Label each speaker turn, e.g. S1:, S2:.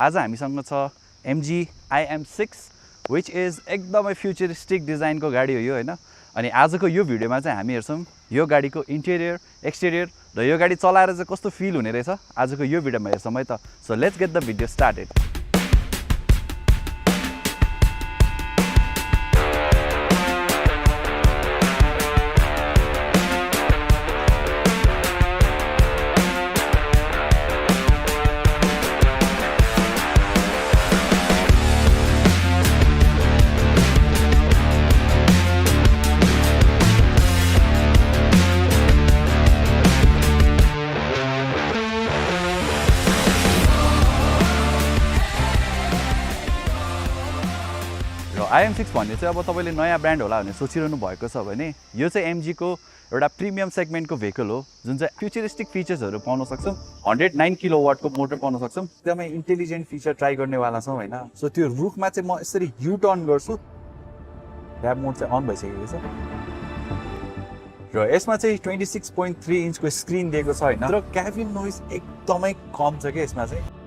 S1: आज हामीसँग छ MG IM6 which is एकदमै फ्युचरिस्टिक डिजाइनको गाडी हो यो हैन। अनि आजको यो भिडियोमा चाहिँ हामी हेर्छौं यो गाडीको इन्टेरियर, एक्सटेरियर र यो गाडी चलाएर चाहिँ कस्तो फिल हुने रहेछ आजको यो भिडियोमा हेर्छौं है त। So let's get the video started. IM6 भन्ने चाहिँ अब तपाईले नयाँ ब्रान्ड होला भन्ने सोचिरहनु भएको छ भने यो चाहिँ MG को एउटा प्रिमियम सेगमेन्टको भेहिकल हो जुन चाहिँ फ्युचरिस्टिक फिचर्सहरु पाउन सक्छौं। 109 किलोवाट को मोटर पाउन सक्छौं। एकदमै इन्टेलिजेन्ट फिचर ट्राई गर्ने वाला छौं हैन। सो त्यो रुफमा चाहिँ म यसरी यु टर्न गर्छु, ड्याब मोड चाहिँ अन भइसकेको छ र यसमा चाहिँ 26.3 इन्चको स्क्रिन दिएको छ हैन। तर क्याबिन नोइज एकदमै कम छ के यसमा चाहिँ।